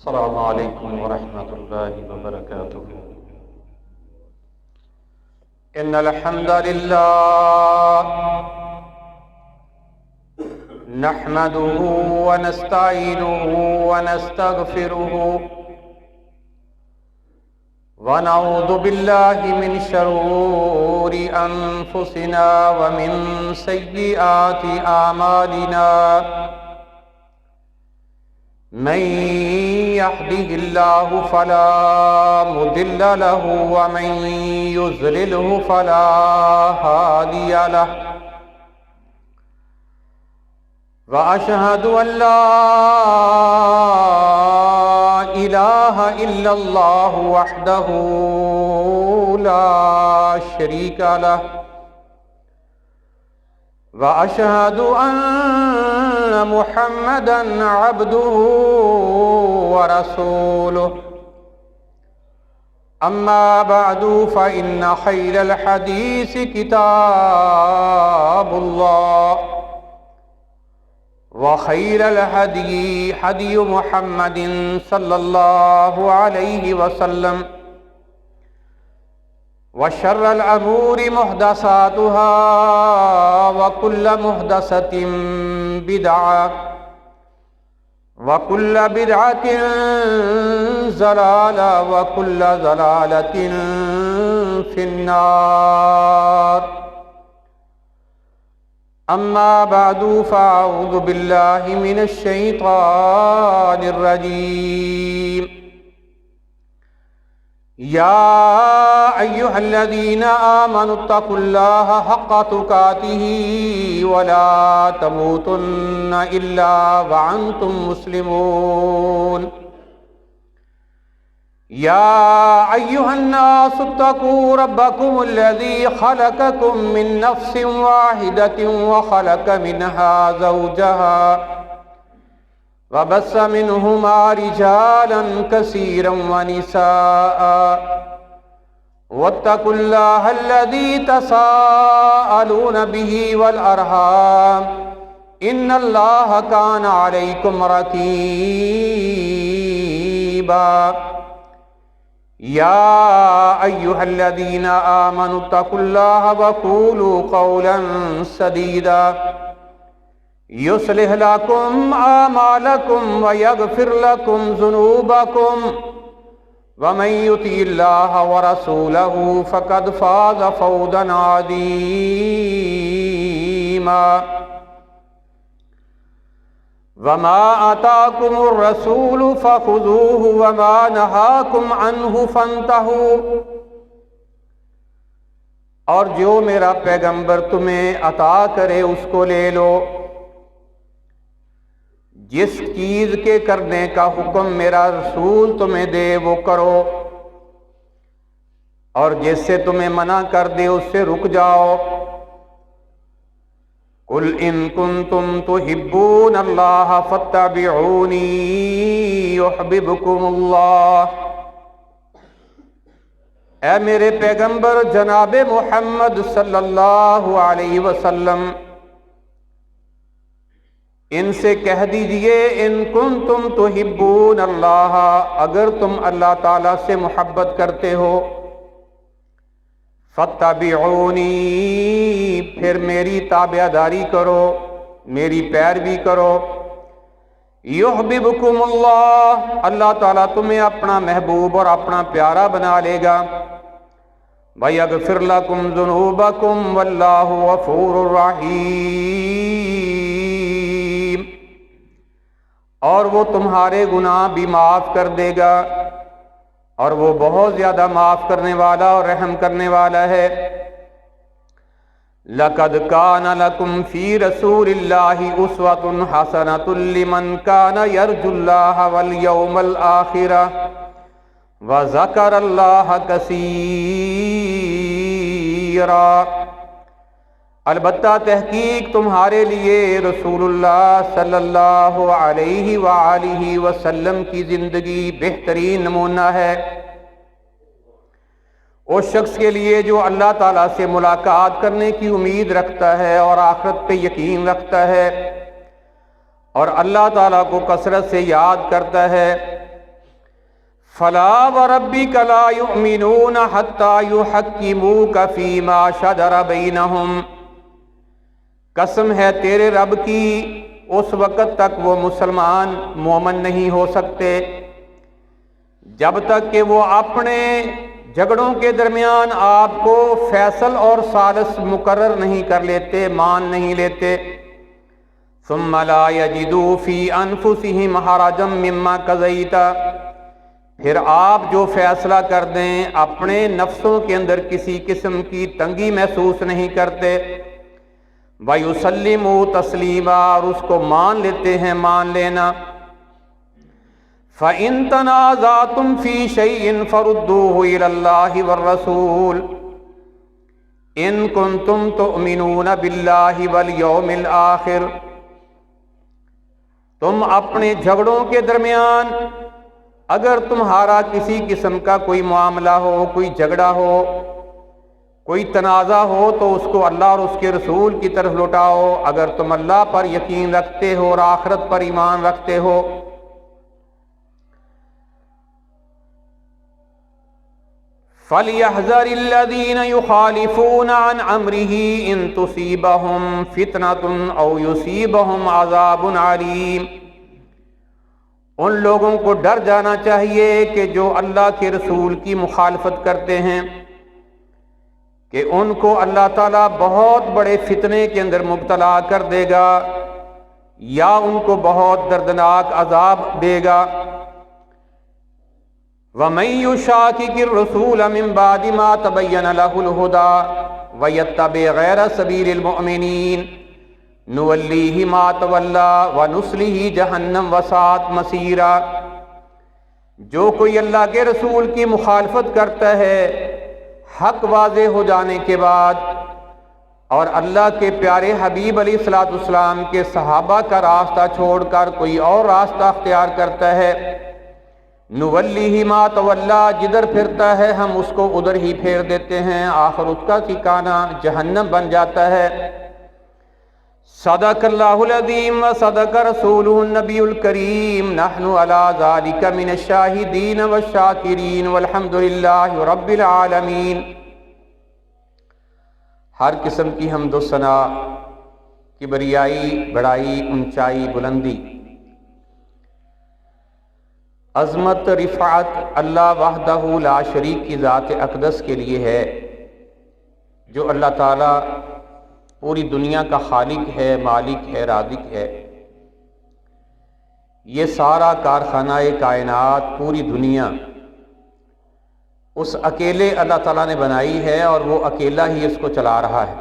السلام علیکم ورحمۃ اللہ وبرکاتہ۔ ان الحمد للہ نحمده ونستعینه ونستغفره ونعوذ باللہ من شرور انفسنا ومن سیئات اعمالنا، من يهده الله فلا مضل له ومن يضلله فلا هادي له، وأشهد أن لا إله إلا الله وحده لا شريك له، وأشهد أن محمدًا عبده ورسوله، أما بعد فإن خير الحديث كتاب الله، وخير الهدي هدي محمد صلى الله عليه وسلم، وشر الأمور محدثاتها وكل محدثة بدعة وكل بدعة ضلالة وكل ضلالة في النار، أما بعد فأعوذ بالله من الشيطان الرجيم. يا أيها الذين آمنوا اتقوا الله حق تقاته ولا تموتن إلا وأنتم مسلمون. يا أيها الناس اتقوا ربكم الذي خلقكم من نفس واحدة وخلق منها زوجها وبث منهما رجالا كثيرا ونساء، واتقوا الله الذي تساءلون به والأرحام إن الله كان عليكم رقيبا. يا أيها الذين آمنوا اتقوا الله وقولوا قولا سديدا يصلح لكم أعمالكم ويغفر لكم ذنوبكم، ومن يطع الله ورسوله فقد فاز فوزا عظيما. وما آتاكم الرسول فخذوه وما نهاكم عنه فانتهوا، اور جو میرا پیغمبر تمہیں عطا کرے اس کو لے لو، جس چیز کے کرنے کا حکم میرا رسول تمہیں دے وہ کرو، اور جس سے تمہیں منع کر دے اس سے رک جاؤ. قل ان کنتم تحبون اللہ فاتبعونی یحببکم اللہ. اے میرے پیغمبر جناب محمد صلی اللہ علیہ وسلم، ان سے کہہ دیجئے ان کنتم تحبون اللہ، اگر تم اللہ تعالیٰ سے محبت کرتے ہو، فاتبعونی، پھر میری تابعداری کرو، میری پیروی کرو. یحببکم اللہ، اللہ تعالیٰ تمہیں اپنا محبوب اور اپنا پیارا بنا لے گا. ویغفر لکم ذنوبکم واللہ غفور رحیم، اور وہ تمہارے گناہ بھی معاف کر دے گا، اور وہ بہت زیادہ معاف کرنے والا اور رحم کرنے والا ہے. لَقَدْ كَانَ لَكُمْ فِي رَسُولِ اللَّهِ أُسْوَةٌ حَسَنَةٌ لِمَنْ كَانَ يَرْجُو اللَّهَ وَالْيَوْمَ الْآخِرَ وَذَكَرَ اللَّهَ كَثِيرًا. البتہ تحقیق تمہارے لیے رسول اللہ صلی اللہ علیہ وآلہ وسلم کی زندگی بہترین نمونہ ہے اس شخص کے لیے جو اللہ تعالیٰ سے ملاقات کرنے کی امید رکھتا ہے اور آخرت پہ یقین رکھتا ہے اور اللہ تعالیٰ کو کثرت سے یاد کرتا ہے فلا وربک لا یؤمنون حتی یحکموک فیما شجر بینہم، قسم ہے تیرے رب کی اس وقت تک وہ مسلمان مومن نہیں ہو سکتے جب تک کہ وہ اپنے جھگڑوں کے درمیان آپ کو فیصل اور ثالث مقرر نہیں کر لیتے، مان نہیں لیتے۔ ثم لا یجدوا فی انفسہم حرجا مما قضیت، پھر آپ جو فیصلہ کر دیں اپنے نفسوں کے اندر کسی قسم کی تنگی محسوس نہیں کرتے۔ وَيُسَلِّمُوا تَسْلِيمًا، اور اس کو مان لیتے ہیں مان لینا۔ فَإِن تَنَازَعْتُمْ فِي شَيْءٍ فَرُدُّوهُ إِلَى اللَّهِ وَالرَّسُولِ إِن كُنتُمْ تُؤْمِنُونَ بِاللَّهِ وَالْيَوْمِ الْآخِرِ، تم اپنے جھگڑوں کے درمیان اگر تمہارا کسی قسم کا کوئی معاملہ ہو، کوئی جھگڑا ہو، کوئی تنازع ہو، تو اس کو اللہ اور اس کے رسول کی طرف لوٹاؤ۔ اگر تم اللہ پر یقین رکھتے ہو اور آخرت پر ایمان رکھتے ہو۔ فَلْيَحْذَرِ الَّذِينَ يُخَالِفُونَ عَنْ أَمْرِهِ إِن تُصِيبَهُمْ فِتْنَةٌ أَوْ يُصِيبَهُمْ عَذَابٌ عَلِيمٌ، ان لوگوں کو ڈر جانا چاہیے کہ جو اللہ کے رسول کی مخالفت کرتے ہیں کہ ان کو اللہ تعالیٰ بہت بڑے فتنے کے اندر مبتلا کر دے گا یا ان کو بہت دردناک عذاب دے گا۔ وَمَن يُشَاقِقِ الرَّسُولَ مِن بَعْدِ مَا تَبَيَّنَ لَهُ الْهُدَىٰ وَيَتَّبِعْ غَيْرَ سَبِيلِ الْمُؤْمِنِينَ نُوَلِّهِ مَا تَوَلَّىٰ وَنُصْلِهِ جَهَنَّمَ وَسَاءَتْ مَصِيرًا، جو کوئی اللہ کے رسول کی مخالفت کرتا ہے حق واضح ہو جانے کے بعد اور اللہ کے پیارے حبیب علیہ الصلوۃ والسلام کے صحابہ کا راستہ چھوڑ کر کوئی اور راستہ اختیار کرتا ہے، نُوَلِّهِ مَا تَوَلَّىٰ، جدھر پھرتا ہے ہم اس کو ادھر ہی پھیر دیتے ہیں، آخر اس کا ٹھکانہ جہنم بن جاتا ہے۔ صدق اللہ العظیم و صدق رسولہ النبی الکریم، نحن علی ذلک من الشاہدین والشاکرین والحمد للہ رب العالمین۔ ہر قسم کی حمد و ثنا، کبریائی، بڑائی، اونچائی، بلندی، عظمت، رفعت اللہ وحدہ لا شریک کی ذات اقدس کے لیے ہے، جو اللہ تعالیٰ پوری دنیا کا خالق ہے، مالک ہے، رازق ہے۔ یہ سارا کارخانہ کائنات، پوری دنیا اس اکیلے اللہ تعالیٰ نے بنائی ہے اور وہ اکیلا ہی اس کو چلا رہا ہے۔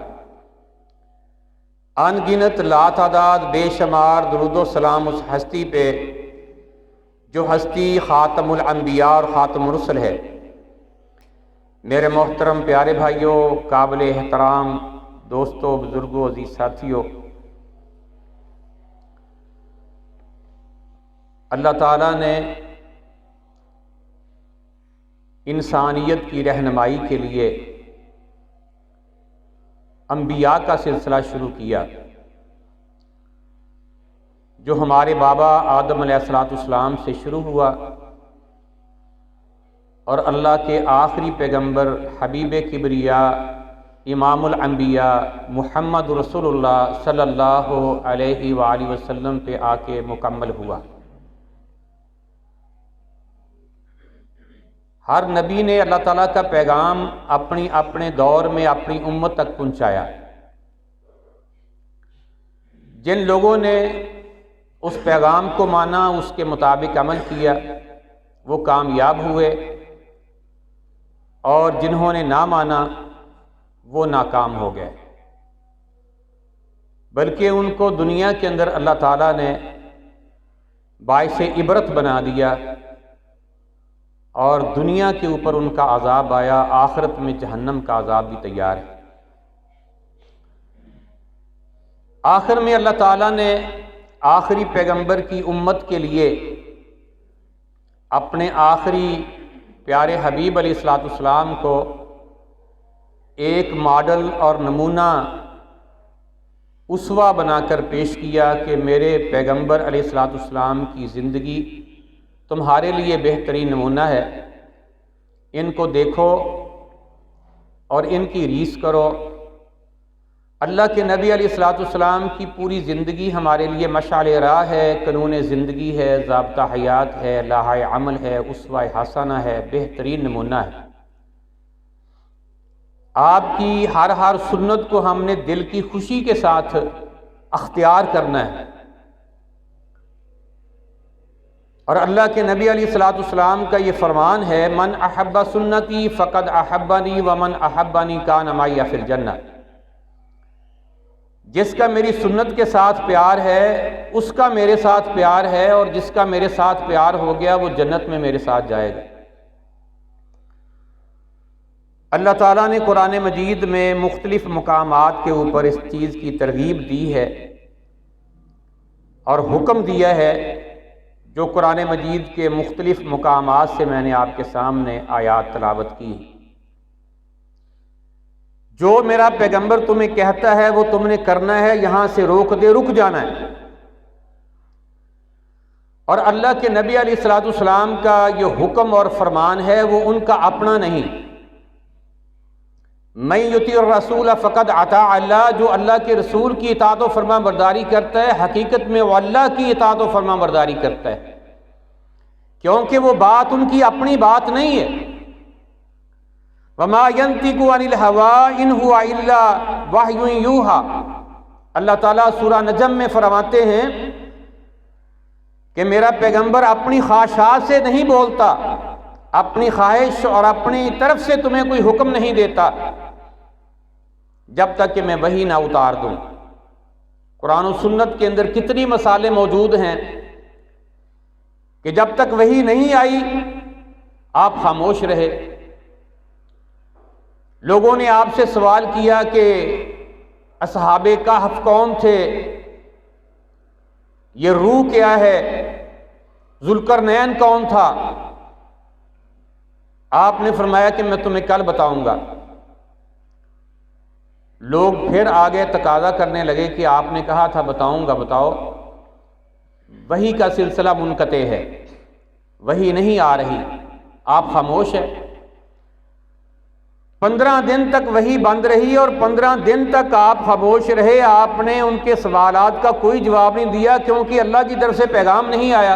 ان گنت لا تعداد بے شمار درود و سلام اس ہستی پہ جو ہستی خاتم الانبیاء اور خاتم الرسل ہے۔ میرے محترم پیارے بھائیوں، قابل احترام دوستوں، بزرگوں، عزیز ساتھیوں، اللہ تعالیٰ نے انسانیت کی رہنمائی کے لیے انبیاء کا سلسلہ شروع کیا، جو ہمارے بابا آدم علیہ السلام سے شروع ہوا اور اللہ کے آخری پیغمبر حبیب کبریا امام الانبیاء محمد رسول اللہ صلی اللہ علیہ وآلہ وسلم پہ آ کے مکمل ہوا۔ ہر نبی نے اللہ تعالیٰ کا پیغام اپنے دور میں اپنی امت تک پہنچایا۔ جن لوگوں نے اس پیغام کو مانا، اس کے مطابق عمل کیا، وہ کامیاب ہوئے، اور جنہوں نے نہ مانا وہ ناکام ہو گئے۔ بلکہ ان کو دنیا کے اندر اللہ تعالیٰ نے باعث عبرت بنا دیا اور دنیا کے اوپر ان کا عذاب آیا، آخرت میں جہنم کا عذاب بھی تیار ہے۔ آخر میں اللہ تعالیٰ نے آخری پیغمبر کی امت کے لیے اپنے آخری پیارے حبیب علیہ السلام کو ایک ماڈل اور نمونہ اسوہ بنا کر پیش کیا کہ میرے پیغمبر علیہ السلام کی زندگی تمہارے لیے بہترین نمونہ ہے، ان کو دیکھو اور ان کی ریس کرو۔ اللہ کے نبی علیہ الصلوۃ والسلام کی پوری زندگی ہمارے لیے مشعل راہ ہے، قانون زندگی ہے، ضابطہ حیات ہے، لائحہ عمل ہے، اسوہ حسنہ ہے، بہترین نمونہ ہے۔ آپ کی ہر سنت کو ہم نے دل کی خوشی کے ساتھ اختیار کرنا ہے، اور اللہ کے نبی علیہ الصلوۃ والسلام کا یہ فرمان ہے، من احب سنتی فقد احبنی ومن احبنی کان معی فی الجنہ، جس کا میری سنت کے ساتھ پیار ہے اس کا میرے ساتھ پیار ہے، اور جس کا میرے ساتھ پیار ہو گیا وہ جنت میں میرے ساتھ جائے گا۔ اللہ تعالیٰ نے قرآن مجید میں مختلف مقامات کے اوپر اس چیز کی ترغیب دی ہے اور حکم دیا ہے، جو قرآن مجید کے مختلف مقامات سے میں نے آپ کے سامنے آیات تلاوت کی۔ جو میرا پیغمبر تمہیں کہتا ہے وہ تم نے کرنا ہے، یہاں سے روک دے رک جانا ہے۔ اور اللہ کے نبی علیہ الصلوۃ والسلام کا یہ حکم اور فرمان ہے وہ ان کا اپنا نہیں۔ من یطیع الرسول فقد اطاع اللہ، جو اللہ کے رسول کی اطاعت و فرما برداری کرتا ہے حقیقت میں وہ اللہ کی اطاعت و فرما برداری کرتا ہے، کیونکہ وہ بات ان کی اپنی بات نہیں ہے۔ وما ينطق عن الهوى ان هو الا وحی یوحى، اللہ تعالیٰ سورہ نجم میں فرماتے ہیں کہ میرا پیغمبر اپنی خواہشات سے نہیں بولتا، اپنی خواہش اور اپنی طرف سے تمہیں کوئی حکم نہیں دیتا جب تک کہ میں وحی نہ اتار دوں۔ قرآن و سنت کے اندر کتنی مسائل موجود ہیں کہ جب تک وحی نہیں آئی آپ خاموش رہے۔ لوگوں نے آپ سے سوال کیا کہ اصحاب کہف کون تھے، یہ روح کیا ہے، ذوالقرنین کون تھا؟ آپ نے فرمایا کہ میں تمہیں کل بتاؤں گا۔ لوگ پھر آگے تقاضا کرنے لگے کہ آپ نے کہا تھا بتاؤں گا، بتاؤ۔ وحی کا سلسلہ منقطع ہے، وحی نہیں آ رہی، آپ خاموش ہیں۔ 15 دن تک وحی بند رہی اور 15 دن تک آپ خاموش رہے، آپ نے ان کے سوالات کا کوئی جواب نہیں دیا، کیونکہ اللہ کی طرف سے پیغام نہیں آیا۔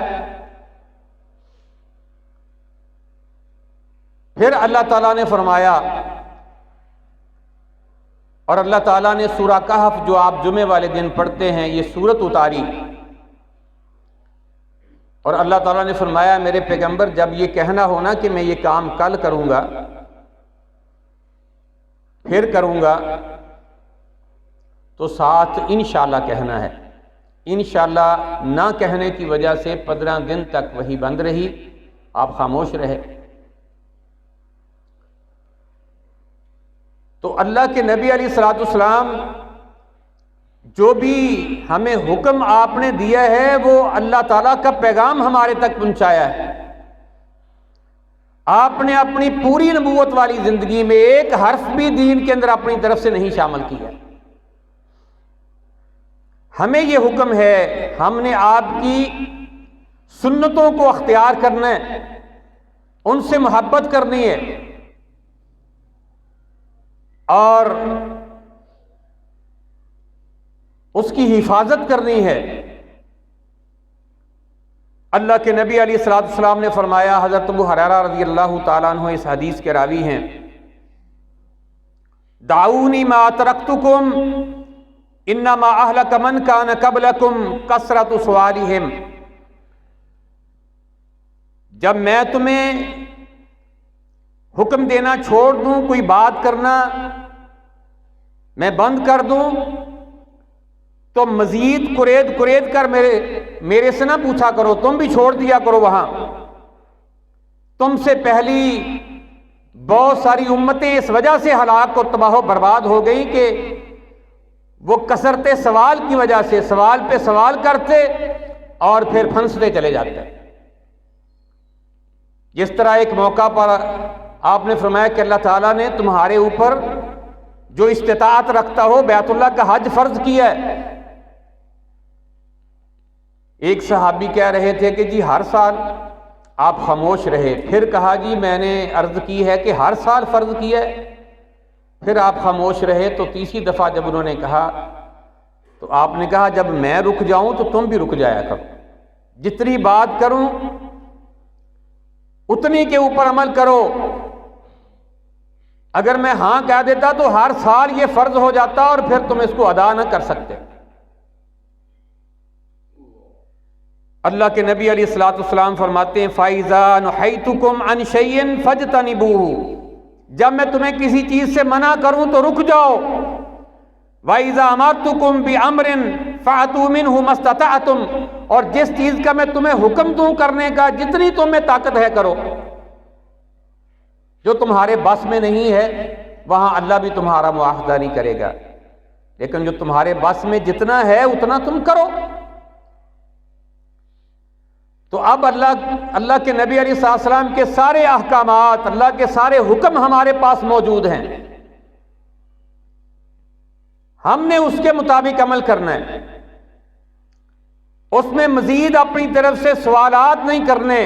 پھر اللہ تعالیٰ نے فرمایا، اور اللہ تعالیٰ نے سورہ کہف جو آپ جمعے والے دن پڑھتے ہیں یہ سورت اتاری، اور اللہ تعالیٰ نے فرمایا میرے پیغمبر جب یہ کہنا ہونا کہ میں یہ کام کل کروں گا، پھر کروں گا، تو ساتھ انشاءاللہ کہنا ہے۔ انشاءاللہ نہ کہنے کی وجہ سے 15 دن تک وہی بند رہی، آپ خاموش رہے۔ تو اللہ کے نبی علیہ الصلوۃ والسلام جو بھی ہمیں حکم آپ نے دیا ہے وہ اللہ تعالیٰ کا پیغام ہمارے تک پہنچایا ہے۔ آپ نے اپنی پوری نبوت والی زندگی میں ایک حرف بھی دین کے اندر اپنی طرف سے نہیں شامل کیا۔ ہمیں یہ حکم ہے، ہم نے آپ کی سنتوں کو اختیار کرنا ہے، ان سے محبت کرنی ہے اور اس کی حفاظت کرنی ہے۔ اللہ کے نبی علیہ الصلوۃ والسلام نے فرمایا، حضرت ابو ہریرہ رضی اللہ تعالیٰ عنہ اس حدیث کے راوی ہیں، دعونی ما ترکتکم انما اہلک من کان قبلکم کثرت سؤالہم، جب میں تمہیں حکم دینا چھوڑ دوں، کوئی بات کرنا میں بند کر دوں، تو مزید قرید کر میرے سے نہ پوچھا کرو، تم بھی چھوڑ دیا کرو۔ وہاں تم سے پہلی بہت ساری امتیں اس وجہ سے ہلاک و تباہ و برباد ہو گئی کہ وہ کثرت سوال کی وجہ سے سوال پہ سوال کرتے اور پھر پھنستے چلے جاتے۔ جس طرح ایک موقع پر آپ نے فرمایا کہ اللہ تعالیٰ نے تمہارے اوپر جو استطاعت رکھتا ہو بیت اللہ کا حج فرض کیا ہے۔ ایک صحابی کہہ رہے تھے کہ جی ہر سال آپ خاموش رہے. پھر کہا جی میں نے عرض کی ہے کہ ہر سال فرض کیا ہے. پھر آپ خاموش رہے. تو تیسری دفعہ جب انہوں نے کہا تو آپ نے کہا جب میں رک جاؤں تو تم بھی رک جایا کرو. جتنی بات کروں اتنی کے اوپر عمل کرو. اگر میں ہاں کہہ دیتا تو ہر سال یہ فرض ہو جاتا اور پھر تم اس کو ادا نہ کر سکتے. اللہ کے نبی علیہ الصلوۃ والسلام فرماتے ہیں فَإِذَا نُهَيْتُكُمْ عَنْ شَيْءٍ فَاجْتَنِبُوهُ، جب میں تمہیں کسی چیز سے منع کروں تو رک جاؤ. وَإِذَا أَمَرْتُكُمْ بِأَمْرٍ فَأْتُوا مِنْهُ مَا اسْتَطَعْتُمْ، اور جس چیز کا میں تمہیں حکم دوں کرنے کا جتنی تم میں طاقت ہے کرو. جو تمہارے بس میں نہیں ہے وہاں اللہ بھی تمہارا مواخذہ نہیں کرے گا، لیکن جو تمہارے بس میں جتنا ہے اتنا تم کرو. تو اب اللہ کے نبی علیہ السلام کے سارے احکامات، اللہ کے سارے حکم ہمارے پاس موجود ہیں. ہم نے اس کے مطابق عمل کرنا ہے. اس میں مزید اپنی طرف سے سوالات نہیں کرنے،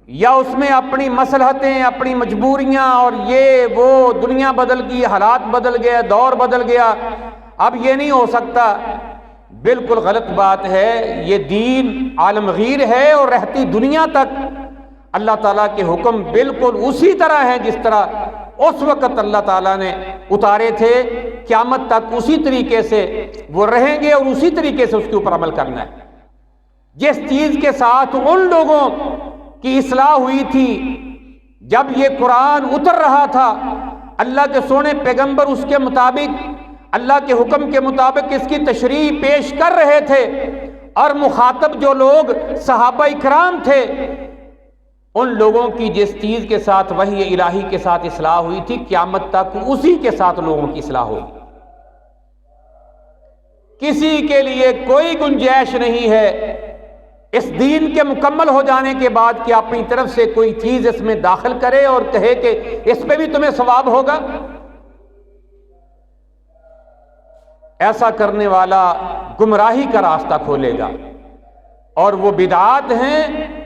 یا اس میں اپنی مصلحتیں، اپنی مجبوریاں اور یہ وہ دنیا بدل گئی، حالات بدل گئے، دور بدل گیا، اب یہ نہیں ہو سکتا. بالکل غلط بات ہے. یہ دین عالمگیر ہے اور رہتی دنیا تک اللہ تعالیٰ کے حکم بالکل اسی طرح ہیں جس طرح اس وقت اللہ تعالیٰ نے اتارے تھے. قیامت تک اسی طریقے سے وہ رہیں گے اور اسی طریقے سے اس کے اوپر عمل کرنا ہے. جس چیز کے ساتھ ان لوگوں کی اصلاح ہوئی تھی جب یہ قرآن اتر رہا تھا، اللہ کے سونے پیغمبر اس کے مطابق، اللہ کے حکم کے مطابق اس کی تشریح پیش کر رہے تھے، اور مخاطب جو لوگ صحابہ اکرام تھے ان لوگوں کی جس چیز کے ساتھ وحی الہی کے ساتھ اصلاح ہوئی تھی قیامت تک اسی کے ساتھ لوگوں کی اصلاح ہوگی. کسی کے لیے کوئی گنجائش نہیں ہے اس دین کے مکمل ہو جانے کے بعد کہ اپنی طرف سے کوئی چیز اس میں داخل کرے اور کہے کہ اس پہ بھی تمہیں ثواب ہوگا. ایسا کرنے والا گمراہی کا راستہ کھولے گا، اور وہ بدعات ہیں،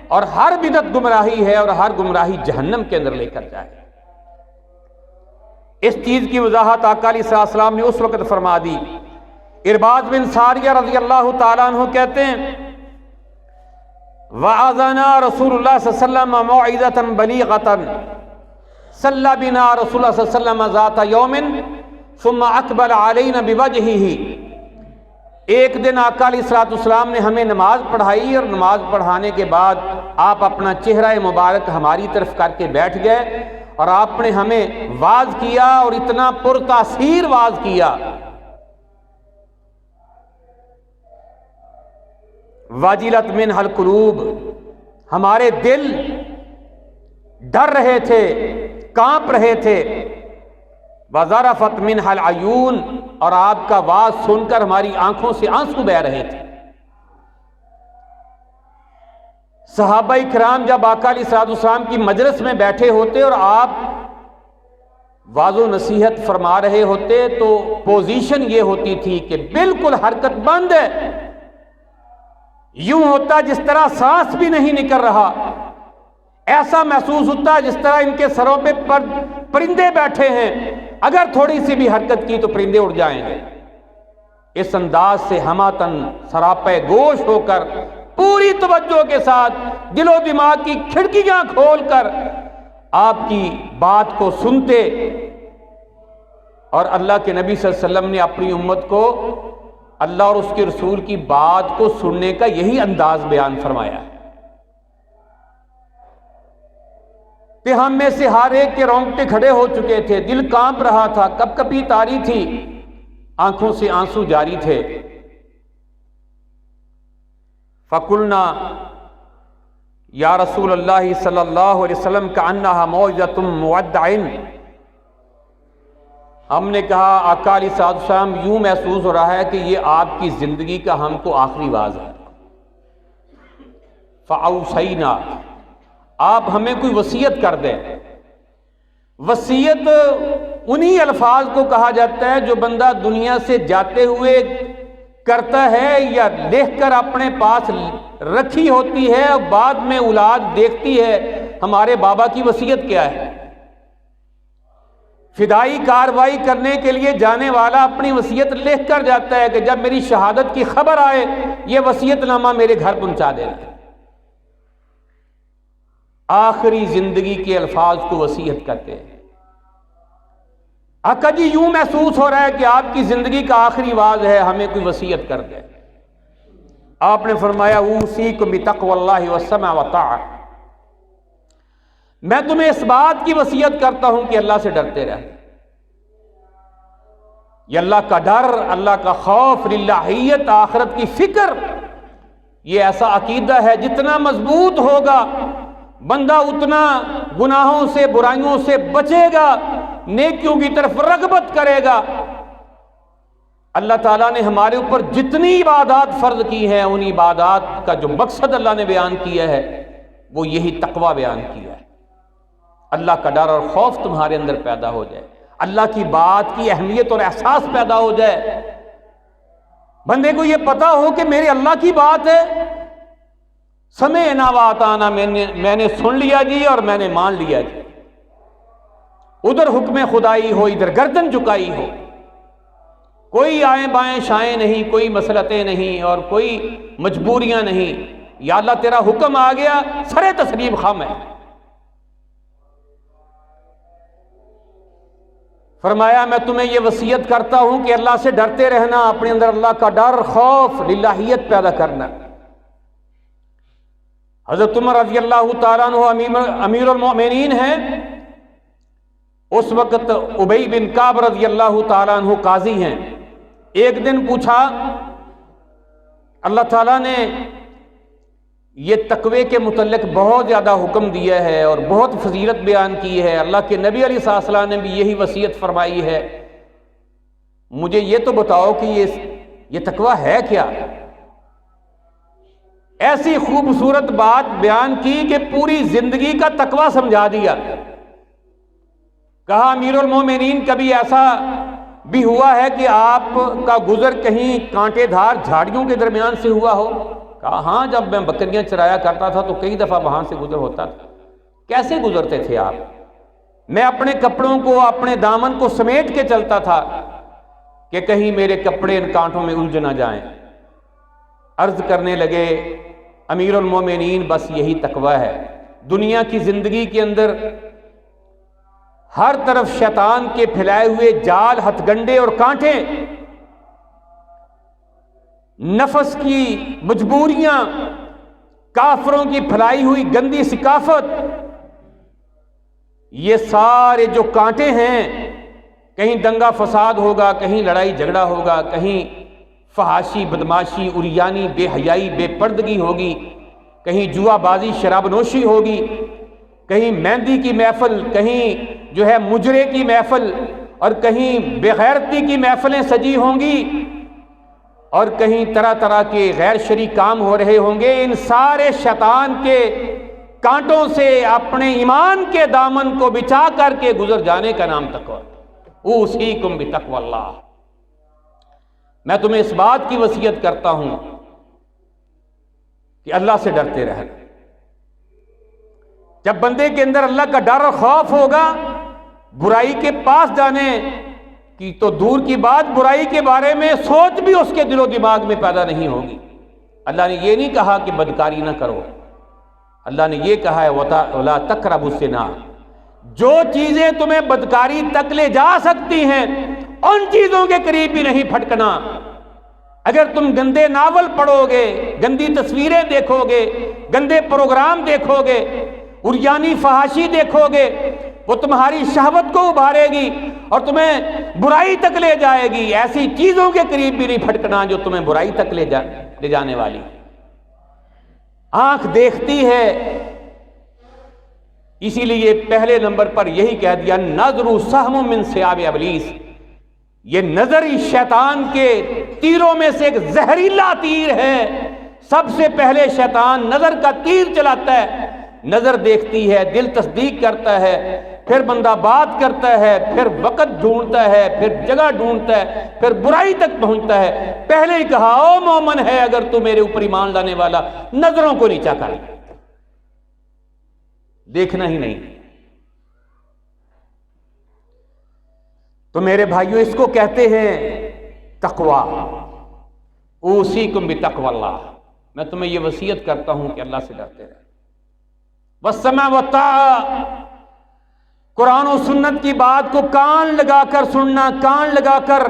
اور ہر بدعت گمراہی ہے، اور ہر گمراہی جہنم کے اندر لے کر جائے. اس چیز کی وضاحت آقا علیہ السلام نے اس وقت فرما دی. ارباز بن ساریہ رضی اللہ تعالیٰ عنہ کہتے ہیں وَعَظَنَا رسول اللہ صلی اللہ علیہ وسلم مَوْعِظَةً بَلِيغَةً صَلَّى بِنَا رسول اللہ صلی اللہ علیہ وسلم ذات یوم ثم اقبل علینا بوجہہ. ایک دن آقا علیہ الصلوۃ والسلام نے ہمیں نماز پڑھائی، اور نماز پڑھانے کے بعد آپ اپنا چہرہ مبارک ہماری طرف کر کے بیٹھ گئے، اور آپ نے ہمیں واعظ کیا، اور اتنا پرتاثیر واعظ کیا. وجلت منہ القلوب، ہمارے دل ڈر رہے تھے، کانپ رہے تھے. وَذَرَفَتْ مِنْهَا الْعَيُونَ، اور آپ کا واعظ سن کر ہماری آنکھوں سے آنسو بہہ رہے تھے. صحابہ کرام جب آقا علیہ الصلوۃ والسلام کی مجلس میں بیٹھے ہوتے اور آپ واعظ و نصیحت فرما رہے ہوتے تو پوزیشن یہ ہوتی تھی کہ بالکل حرکت بند ہے. یوں ہوتا جس طرح سانس بھی نہیں نکل رہا. ایسا محسوس ہوتا جس طرح ان کے سروں پہ پرندے بیٹھے ہیں، اگر تھوڑی سی بھی حرکت کی تو پرندے اڑ جائیں گے. اس انداز سے ہماتن سراپے گوش ہو کر پوری توجہ کے ساتھ دل و دماغ کی کھڑکیاں کھول کر آپ کی بات کو سنتے. اور اللہ کے نبی صلی اللہ علیہ وسلم نے اپنی امت کو اللہ اور اس کے رسول کی بات کو سننے کا یہی انداز بیان فرمایا ہے کہ ہم میں سے ہر ایک کے رونگٹے کھڑے ہو چکے تھے، دل کانپ رہا تھا، کپ کپی تاری تھی، آنکھوں سے آنسو جاری تھے. فَقُلْنَا یا رسول اللہ صلی اللہ علیہ وسلم کأنہا موعظۃ مودع. ہم نے کہا آقا علیہ السلام یوں محسوس ہو رہا ہے کہ یہ آپ کی زندگی کا ہم کو آخری واعظ ہے. فَأَوْصَيْنَا، آپ ہمیں کوئی وصیت کر دیں. وصیت انہی الفاظ کو کہا جاتا ہے جو بندہ دنیا سے جاتے ہوئے کرتا ہے یا لکھ کر اپنے پاس رکھی ہوتی ہے اور بعد میں اولاد دیکھتی ہے ہمارے بابا کی وصیت کیا ہے؟ فدائی کاروائی کرنے کے لیے جانے والا اپنی وصیت لکھ کر جاتا ہے کہ جب میری شہادت کی خبر آئے یہ وصیت نامہ میرے گھر پہنچا دینا۔ آخری زندگی کے الفاظ کو وصیت کرتے ہیں۔ آقا جی یوں محسوس ہو رہا ہے کہ آپ کی زندگی کا آخری واز ہے، ہمیں کوئی وصیت کر دے۔ آپ نے فرمایا اوصیکم بتقوی اللہ والسمع والطاعہ، میں تمہیں اس بات کی وصیت کرتا ہوں کہ اللہ سے ڈرتے رہے۔ یہ اللہ کا ڈر، اللہ کا خوف، للہیت، آخرت کی فکر، یہ ایسا عقیدہ ہے جتنا مضبوط ہوگا بندہ اتنا گناہوں سے برائیوں سے بچے گا، نیکیوں کی طرف رغبت کرے گا۔ اللہ تعالیٰ نے ہمارے اوپر جتنی عبادات فرض کی ہیں ان عبادات کا جو مقصد اللہ نے بیان کیا ہے وہ یہی تقوی بیان کیا ہے۔ اللہ کا ڈر اور خوف تمہارے اندر پیدا ہو جائے، اللہ کی بات کی اہمیت اور احساس پیدا ہو جائے، بندے کو یہ پتا ہو کہ میرے اللہ کی بات ہے، سمعنا وأطعنا، میں نے سن لیا جی اور میں نے مان لیا جی۔ ادھر حکم خدائی ہو، ادھر گردن جھکائی ہو، کوئی آئیں بائیں شائیں نہیں، کوئی مسلطیں نہیں اور کوئی مجبوریاں نہیں۔ یا اللہ تیرا حکم آ گیا، سر تسلیم خم ہے۔ فرمایا میں تمہیں یہ وصیت کرتا ہوں کہ اللہ سے ڈرتے رہنا، اپنے اندر اللہ کا ڈر، خوف، للہیت پیدا کرنا۔ حضرت عمر رضی اللہ تعالیٰ عنہ امیر المؤمنین ہیں، اس وقت ابی بن کعب رضی اللہ تعالیٰ عنہ قاضی ہیں۔ ایک دن پوچھا، اللہ تعالیٰ نے یہ تقوی کے متعلق بہت زیادہ حکم دیا ہے اور بہت فضیلت بیان کی ہے، اللہ کے نبی علیہ السلام نے بھی یہی وصیت فرمائی ہے، مجھے یہ تو بتاؤ کہ یہ تقوی ہے کیا؟ ایسی خوبصورت بات بیان کی کہ پوری زندگی کا تقوی سمجھا دیا۔ کہا امیر المومنین کبھی ایسا بھی ہوا ہے کہ آپ کا گزر کہیں کانٹے دھار جھاڑیوں کے درمیان سے ہوا ہو؟ کہا ہاں، جب میں بکریاں چرایا کرتا تھا تو کئی دفعہ وہاں سے گزر ہوتا تھا۔ کیسے گزرتے تھے آپ؟ میں اپنے کپڑوں کو، اپنے دامن کو سمیٹ کے چلتا تھا کہ کہیں میرے کپڑے ان کانٹوں میں الجھ نہ جائیں۔ عرض کرنے لگے امیر المومنین بس یہی تقوی ہے۔ دنیا کی زندگی کے اندر ہر طرف شیطان کے پھیلائے ہوئے جال، ہتھ گنڈے اور کانٹے، نفس کی مجبوریاں، کافروں کی پھیلائی ہوئی گندی ثقافت، یہ سارے جو کانٹے ہیں، کہیں دنگا فساد ہوگا، کہیں لڑائی جھگڑا ہوگا، کہیں فحاشی، بدماشی، عریانی، بے حیائی، بے پردگی ہوگی، کہیں جوا بازی، شراب نوشی ہوگی، کہیں مہندی کی محفل، کہیں جو ہے مجرے کی محفل، اور کہیں بے غیرتی کی محفلیں سجی ہوں گی، اور کہیں طرح طرح کے غیر شرعی کام ہو رہے ہوں گے۔ ان سارے شیطان کے کانٹوں سے اپنے ایمان کے دامن کو بچا کر کے گزر جانے کا نام تقوی۔ اوصیکم بتقوی اللہ، میں تمہیں اس بات کی وصیت کرتا ہوں کہ اللہ سے ڈرتے رہنا۔ جب بندے کے اندر اللہ کا ڈر اور خوف ہوگا، برائی کے پاس جانے کی تو دور کی بات، برائی کے بارے میں سوچ بھی اس کے دل و دماغ میں پیدا نہیں ہوگی۔ اللہ نے یہ نہیں کہا کہ بدکاری نہ کرو، اللہ نے یہ کہا ہے وَلَا تَقْرَبُوا الزِّنَا، جو چیزیں تمہیں بدکاری تک لے جا سکتی ہیں ان چیزوں کے قریب بھی نہیں پھٹکنا۔ اگر تم گندے ناول پڑھو گے، گندی تصویریں دیکھو گے، گندے پروگرام دیکھو گے، عریانی فحاشی دیکھو گے، وہ تمہاری شہوت کو ابھارے گی اور تمہیں برائی تک لے جائے گی۔ ایسی چیزوں کے قریب بھی نہیں پھٹکنا جو تمہیں برائی تک لے جانے والی۔ آنکھ دیکھتی ہے، اسی لیے پہلے نمبر پر یہی کہہ دیا نظر سہم من سیاب ابلیس، یہ نظر ہی شیطان کے تیروں میں سے ایک زہریلا تیر ہے۔ سب سے پہلے شیطان نظر کا تیر چلاتا ہے، نظر دیکھتی ہے، دل تصدیق کرتا ہے، پھر بندہ بات کرتا ہے، پھر وقت ڈھونڈتا ہے، پھر جگہ ڈھونڈتا ہے، پھر برائی تک پہنچتا ہے۔ پہلے ہی کہا او مومن ہے اگر تو میرے اوپر ایمان لانے والا، نظروں کو نیچا کر، دیکھنا ہی نہیں۔ تو میرے بھائیوں اس کو کہتے ہیں تقوی۔ اوصیکم بتقوی اللہ، میں تمہیں یہ وصیت کرتا ہوں کہ اللہ سے ڈرتے رہے۔ والسمع والطاعہ، قرآن و سنت کی بات کو کان لگا کر سننا، کان لگا کر۔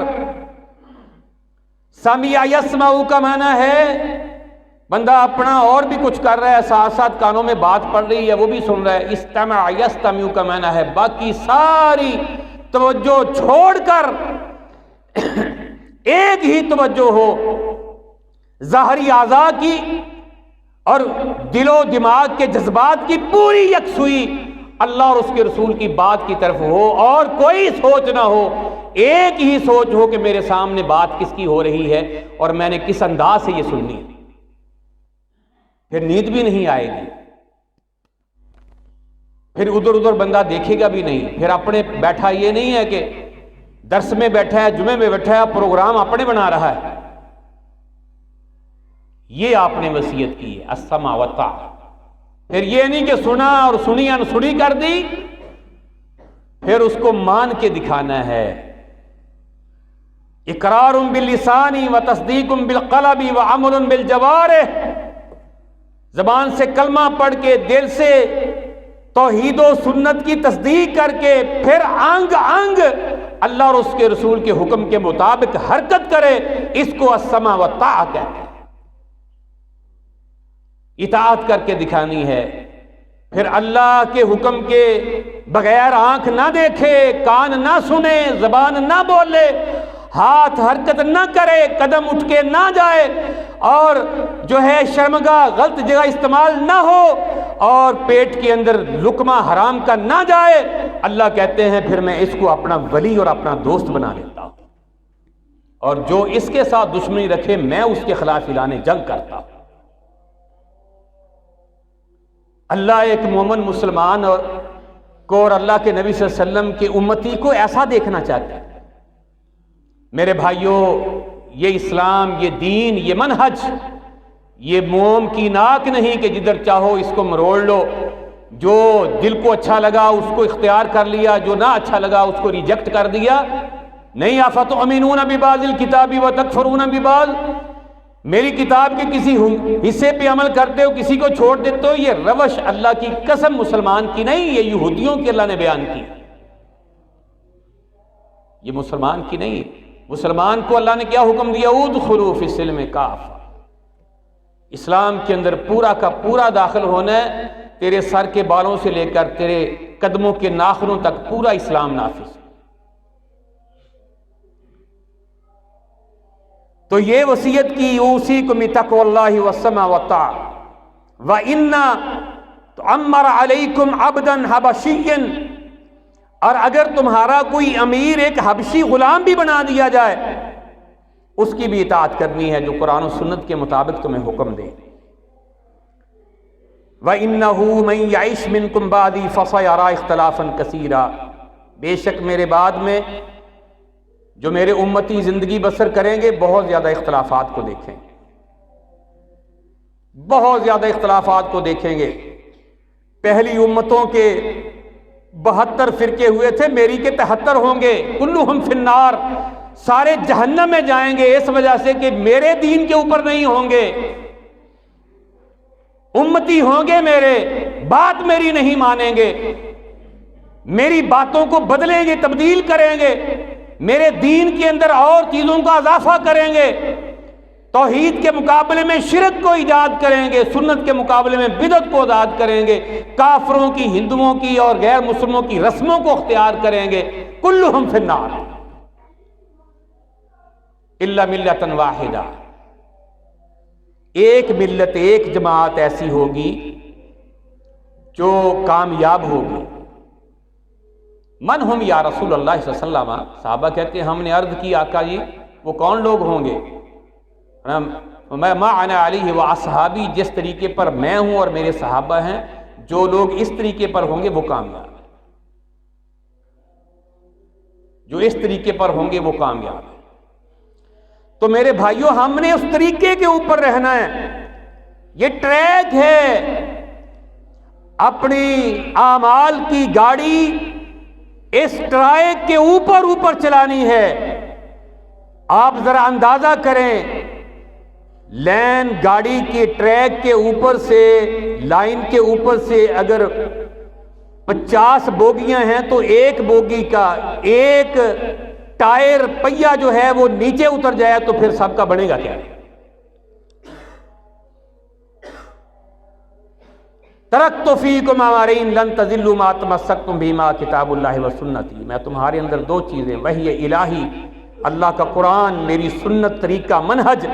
سمع یسمع کا معنی ہے بندہ اپنا اور بھی کچھ کر رہا ہے، ساتھ ساتھ کانوں میں بات پڑ رہی ہے وہ بھی سن رہا ہے۔ استمع یستمع کا معنی ہے باقی ساری توجہ چھوڑ کر ایک ہی توجہ ہو، ظاہری اعضاء کی اور دل و دماغ کے جذبات کی پوری یکسوئی اللہ اور اس کے رسول کی بات کی طرف ہو، اور کوئی سوچ نہ ہو، ایک ہی سوچ ہو کہ میرے سامنے بات کس کی ہو رہی ہے اور میں نے کس انداز سے یہ سننی ہے۔ پھر نیند بھی نہیں آئے گی، پھر ادھر ادھر بندہ دیکھے گا بھی نہیں، پھر اپنے بیٹھا یہ نہیں ہے کہ درس میں بیٹھا ہے، جمعے میں بیٹھا ہے، پروگرام اپنے بنا رہا ہے۔ یہ آپ نے وصیت کی ہے السمع والطاعہ۔ پھر یہ نہیں کہ سنا اور سنی انسنی کر دی، پھر اس کو مان کے دکھانا ہے۔ اقرار باللسان وتصدیق بالقلب وعمل بالجوارح، زبان سے کلمہ پڑھ کے، دل سے توحید و سنت کی تصدیق کر کے، پھر انگ انگ اللہ اور اس کے رسول کے حکم کے مطابق حرکت کرے، اس کو السمع والطاعہ کہتے ہیں۔ اطاعت کر کے دکھانی ہے۔ پھر اللہ کے حکم کے بغیر آنکھ نہ دیکھے، کان نہ سنے، زبان نہ بولے، ہاتھ حرکت نہ کرے، قدم اٹھ کے نہ جائے، اور جو ہے شرمگاہ غلط جگہ استعمال نہ ہو، اور پیٹ کے اندر لقمہ حرام کا نہ جائے۔ اللہ کہتے ہیں پھر میں اس کو اپنا ولی اور اپنا دوست بنا لیتا ہوں، اور جو اس کے ساتھ دشمنی رکھے میں اس کے خلاف اعلان جنگ کرتا ہوں۔ اللہ ایک مومن مسلمان کو اور اللہ کے نبی صلی اللہ علیہ وسلم کی امتی کو ایسا دیکھنا چاہتا ہے۔ میرے بھائیوں، یہ اسلام، یہ دین، یہ منہج، یہ موم کی ناک نہیں کہ جدھر چاہو اس کو مروڑ لو، جو دل کو اچھا لگا اس کو اختیار کر لیا، جو نہ اچھا لگا اس کو ریجیکٹ کر دیا۔ نہیں، افتؤمنون ببعض الکتاب وتکفرون ببعض، میری کتاب کے کسی حصے پہ عمل کرتے ہو، کسی کو چھوڑ دیتے ہو، یہ روش اللہ کی قسم مسلمان کی نہیں، یہ یہودیوں کی اللہ نے بیان کی، یہ مسلمان کی نہیں۔ مسلمان کو اللہ نے کیا حکم دیا؟ ادخلوا فی السلم کافہ، اسلام کے اندر پورا کا پورا داخل ہونا ہے، تیرے سر کے بالوں سے لے کر تیرے قدموں کے ناخنوں تک پورا اسلام نافذ۔ تو یہ وصیت کی، اوصیکم بتقوی اللہ والسمع والطاعہ وَإِنَّ تُعَمَّرَ عَلَيْكُمْ عَبْدًا حَبَشِيًّا، اور اگر تمہارا کوئی امیر ایک حبشی غلام بھی بنا دیا جائے، اس کی بھی اطاعت کرنی ہے جو قرآن و سنت کے مطابق تمہیں حکم دے۔ وَإِنَّهُ مَن يَعِشْ مِنكُمْ بَعْدِي فَسَيَرَىٰ اخْتِلَافًا كَثِيرًا، بے شک میرے بعد میں جو میرے امتی زندگی بسر کریں گے بہت زیادہ اختلافات کو دیکھیں گے، بہت زیادہ اختلافات کو دیکھیں گے۔ پہلی امتوں کے 72 فرقے ہوئے تھے، میری کے 73 ہوں گے، کلہم فی النار، سارے جہنم میں جائیں گے، اس وجہ سے کہ میرے دین کے اوپر نہیں ہوں گے۔ امتی ہوں گے میرے، بات میری نہیں مانیں گے، میری باتوں کو بدلیں گے، تبدیل کریں گے، میرے دین کے اندر اور چیزوں کا اضافہ کریں گے، توحید کے مقابلے میں شرک کو ایجاد کریں گے، سنت کے مقابلے میں بدعت کو ایجاد کریں گے، کافروں کی، ہندوؤں کی اور غیر مسلموں کی رسموں کو اختیار کریں گے۔ کلہم فی النار الا ملۃ واحدہ، ایک ملت، ایک جماعت ایسی ہوگی جو کامیاب ہوگی۔ من ہم یا رسول اللہ صلی اللہ علیہ وسلم، صحابہ کہتے ہیں ہم نے عرض کی آقا جی وہ کون لوگ ہوں گے؟ ما انا علیہ واصحابی، جس طریقے پر میں ہوں اور میرے صحابہ ہیں، جو لوگ اس طریقے پر ہوں گے وہ کامیاب ہیں۔ جو اس طریقے پر ہوں گے وہ کامیاب ہیں۔ تو میرے بھائیوں، ہم نے اس طریقے کے اوپر رہنا ہے، یہ ٹریک ہے، اپنی اعمال کی گاڑی اس ٹریک کے اوپر چلانی ہے۔ آپ ذرا اندازہ کریں، لین گاڑی کے ٹریک کے اوپر سے، لائن کے اوپر سے اگر 50 بوگیاں ہیں تو ایک بوگی کا ایک ٹائر پہیا جو ہے وہ نیچے اتر جائے تو پھر سب کا بنے گا کیا؟ ترکت فیکم امرین لن تضلوا ما تمسکتم بہما کتاب اللہ و سنتی، میں تمہارے اندر دو چیزیں، وحی الہی، اللہ کا قرآن، میری سنت، طریقہ، منہج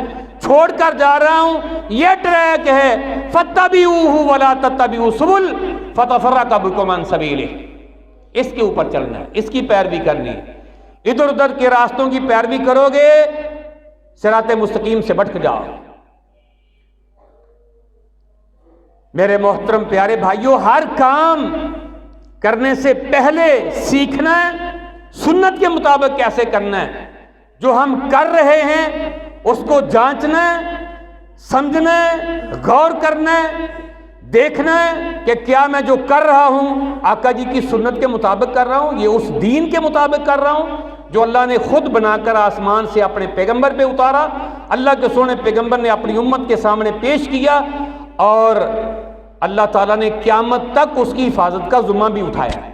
چھوڑ کر جا رہا ہوں، یہ ٹریک ہے، فاتبعوہ ولا تتبعوا السبل فتفرق بکم عن سبیلہ، اس کے اوپر چلنا ہے، اس کی پیروی کرنی ہے۔ ادھر ادھر کے راستوں کی پیروی کرو گے صراط مستقیم سے بھٹک جاؤ۔ میرے محترم پیارے بھائیوں، ہر کام کرنے سے پہلے سیکھنا ہے سنت کے مطابق کیسے کرنا ہے، جو ہم کر رہے ہیں اس کو جانچنا ہے، سمجھنا ہے، غور کرنا ہے، دیکھنا ہے کہ کیا میں جو کر رہا ہوں آقا جی کی سنت کے مطابق کر رہا ہوں، یہ اس دین کے مطابق کر رہا ہوں جو اللہ نے خود بنا کر آسمان سے اپنے پیغمبر پہ اتارا، اللہ کے سونے پیغمبر نے اپنی امت کے سامنے پیش کیا، اور اللہ تعالیٰ نے قیامت تک اس کی حفاظت کا ذمہ بھی اٹھایا ہے۔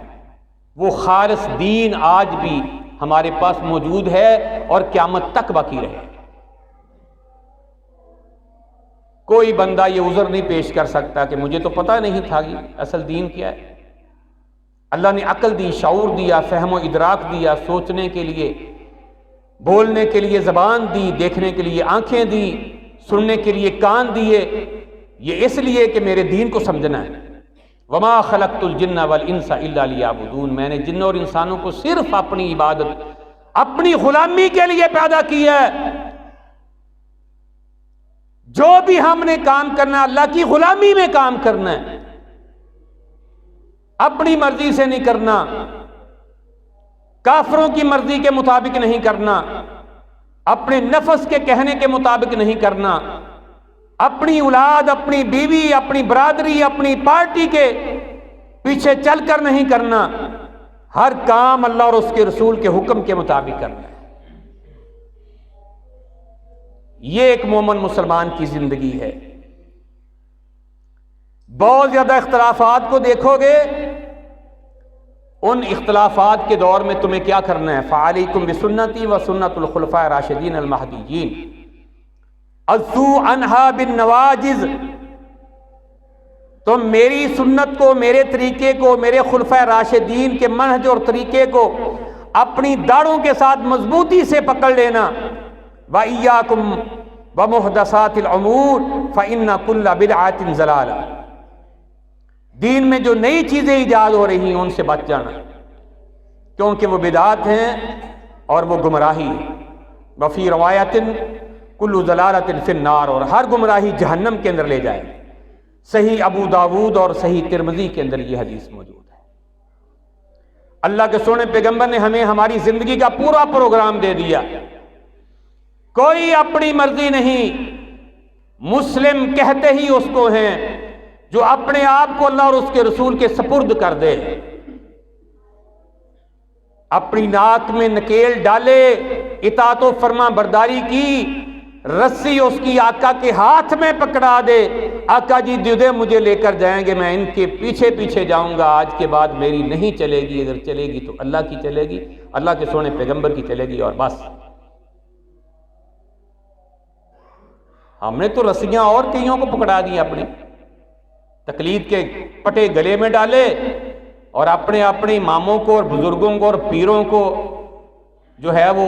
وہ خالص دین آج بھی ہمارے پاس موجود ہے اور قیامت تک باقی رہے۔ کوئی بندہ یہ عذر نہیں پیش کر سکتا کہ مجھے تو پتہ نہیں تھا کہ اصل دین کیا ہے۔ اللہ نے عقل دی، شعور دیا، فہم و ادراک دیا، سوچنے کے لیے، بولنے کے لیے زبان دی، دیکھنے کے لیے آنکھیں دی، سننے کے لیے کان دیے، یہ اس لیے کہ میرے دین کو سمجھنا ہے۔ وما خلقت الجن والانس الا لیعبدون، میں نے جن اور انسانوں کو صرف اپنی عبادت، اپنی غلامی کے لیے پیدا کیا ہے۔ جو بھی ہم نے کام کرنا ہے اللہ کی غلامی میں کام کرنا ہے، اپنی مرضی سے نہیں کرنا، کافروں کی مرضی کے مطابق نہیں کرنا، اپنے نفس کے کہنے کے مطابق نہیں کرنا، اپنی اولاد، اپنی بیوی، اپنی برادری، اپنی پارٹی کے پیچھے چل کر نہیں کرنا، ہر کام اللہ اور اس کے رسول کے حکم کے مطابق کرنا ہے۔ یہ ایک مومن مسلمان کی زندگی ہے۔ بہت زیادہ اختلافات کو دیکھو گے، ان اختلافات کے دور میں تمہیں کیا کرنا ہے؟ فعلیکم بسنتی و سنت الخلفاء الراشدین المہدیین، عضوا عنہا بالنواجذ، تم میری سنت کو، میرے طریقے کو، میرے خلفاء راشدین کے منہج اور طریقے کو اپنی داڑھوں کے ساتھ مضبوطی سے پکڑ لینا۔ وَإِيَّاكُمْ وَمُحْدَثَاتِ الْأُمُورِ فَإِنَّ كُلَّ بِدْعَةٍ ضَلَالَةٌ، دین میں جو نئی چیزیں ایجاد ہو رہی ہیں ان سے بچ جانا، کیونکہ وہ بدعات ہیں اور وہ گمراہی ہے۔ وفی روایت کل ضلالۃ فی النار، اور ہر گمراہی جہنم کے اندر لے جائے۔ صحیح ابو داود اور صحیح ترمذی کے اندر یہ حدیث موجود ہے۔ اللہ کے سونے پیغمبر نے ہمیں ہماری زندگی کا پورا پروگرام دے دیا، کوئی اپنی مرضی نہیں۔ مسلم کہتے ہی اس کو ہیں جو اپنے آپ کو اللہ اور اس کے رسول کے سپرد کر دے، اپنی ناک میں نکیل ڈالے، اطاعت و فرما برداری کی، رسی اس کی آقا کے ہاتھ میں پکڑا دے، آقا جی دے مجھے لے کر جائیں گے، میں ان کے پیچھے پیچھے جاؤں گا، آج کے بعد میری نہیں چلے گی، اگر چلے گی تو اللہ کی چلے گی، اللہ کے سونے پیغمبر کی چلے گی، اور بس۔ ہم نے تو رسیاں اور کئیوں کو پکڑا دی، اپنی تقلید کے پٹے گلے میں ڈالے، اور اپنے اماموں کو اور بزرگوں کو اور پیروں کو جو ہے وہ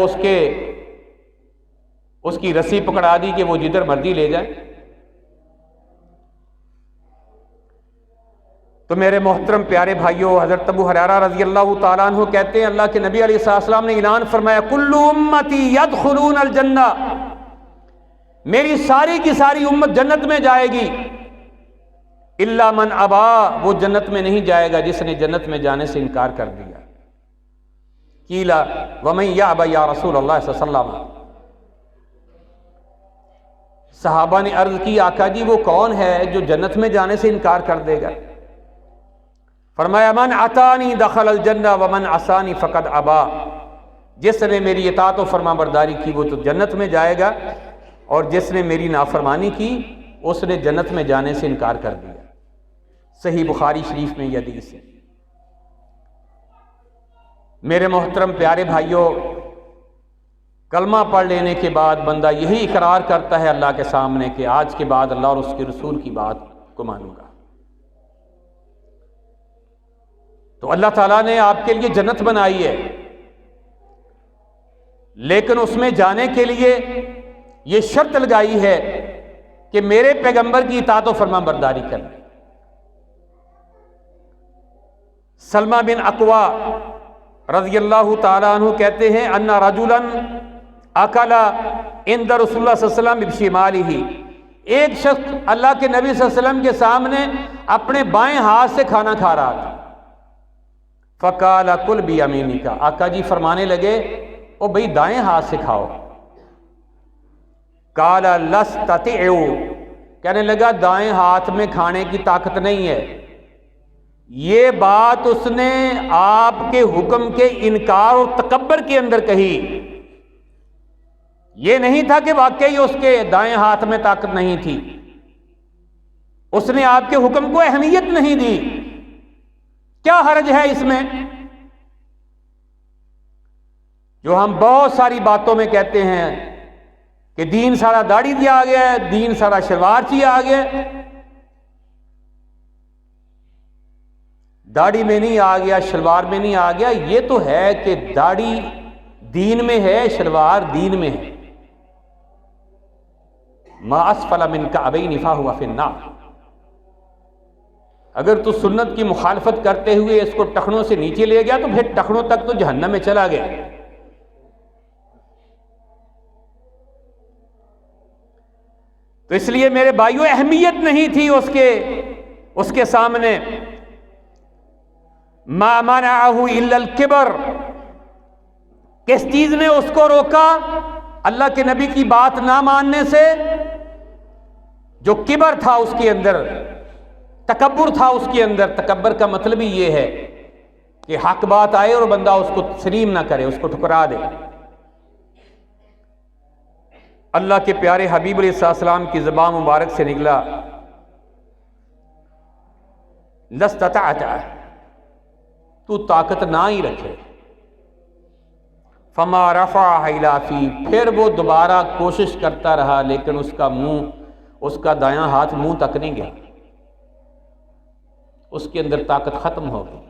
اس کی رسی پکڑا دی کہ وہ جدھر مرضی لے جائے۔ تو میرے محترم پیارے بھائیوں، حضرت ابو ہریرہ رضی اللہ تعالیٰ عنہ کہتے ہیں اللہ کے نبی علیہ السلام نے اعلان فرمایا، کل امتی یدخلون الجنہ، میری ساری کی ساری امت جنت میں جائے گی، الا من ابا، وہ جنت میں نہیں جائے گا جس نے جنت میں جانے سے انکار کر دیا۔ قیلا، ومن یأبی یا رسول اللہ صلی اللہ علیہ وسلم۔ صحابہ نے عرض کی آقا جی وہ کون ہے جو جنت میں جانے سے انکار کر دے گا؟ فرمایا من اطانی دخل الجنہ ومن عصانی فقد ابا، جس نے میری اطاعت و فرما برداری کی وہ تو جنت میں جائے گا، اور جس نے میری نافرمانی کی اس نے جنت میں جانے سے انکار کر دیا۔ صحیح بخاری شریف میں یہ حدیث ہے۔ میرے محترم پیارے بھائیوں، کلمہ پڑھ لینے کے بعد بندہ یہی اقرار کرتا ہے اللہ کے سامنے کہ آج کے بعد اللہ اور اس کے رسول کی بات کو مانوں گا۔ تو اللہ تعالیٰ نے آپ کے لیے جنت بنائی ہے، لیکن اس میں جانے کے لیے یہ شرط لگائی ہے کہ میرے پیغمبر کی اطاعت و فرما برداری کرنا۔ سلمہ بن اقوا رضی اللہ تعالیٰ عنہ کہتے ہیں ان رجلا اکل عند رسول اللہ صلی اللہ علیہ وسلم بشمالہ، ایک شخص اللہ کے نبی صلی اللہ علیہ وسلم کے سامنے اپنے بائیں ہاتھ سے کھانا کھا رہا تھا۔ فقال کل بیمینک، آقا جی فرمانے لگے او بھئی دائیں ہاتھ سے کھاؤ۔ قال لستطیع، کہنے لگا دائیں ہاتھ میں کھانے کی طاقت نہیں ہے۔ یہ بات اس نے آپ کے حکم کے انکار اور تکبر کے اندر کہی، یہ نہیں تھا کہ واقعی اس کے دائیں ہاتھ میں طاقت نہیں تھی، اس نے آپ کے حکم کو اہمیت نہیں دی۔ کیا حرج ہے اس میں؟ جو ہم بہت ساری باتوں میں کہتے ہیں کہ دین سارا داڑھی دیا آ گیا ہے، دین سارا شلوار چیا آ گیا ہے، داڑھی میں نہیں آ گیا، شلوار میں نہیں آ گیا۔ یہ تو ہے کہ داڑھی دین میں ہے، شلوار دین میں ہے۔ ما اسفل من کعبین فہو فی النار، اگر تو سنت کی مخالفت کرتے ہوئے اس کو ٹخنوں سے نیچے لے گیا تو پھر ٹخنوں تک تو جہنم میں چلا گیا۔ تو اس لیے میرے بھائیوں اہمیت نہیں تھی اس کے سامنے۔ ما منعہ الا الکبر، کس چیز نے اس کو روکا اللہ کے نبی کی بات نہ ماننے سے؟ جو کبر تھا اس کے اندر، تکبر تھا اس کے اندر۔ تکبر کا مطلب ہی یہ ہے کہ حق بات آئے اور بندہ اس کو تسلیم نہ کرے، اس کو ٹھکرا دے۔ اللہ کے پیارے حبیب علیہ السلام کی زبان مبارک سے نکلا لستطعت، تو طاقت نہ ہی رکھے۔ فما رفع الی فی، پھر وہ دوبارہ کوشش کرتا رہا لیکن اس کا دایاں ہاتھ منہ تک نہیں گیا، اس کے اندر طاقت ختم ہو گئی۔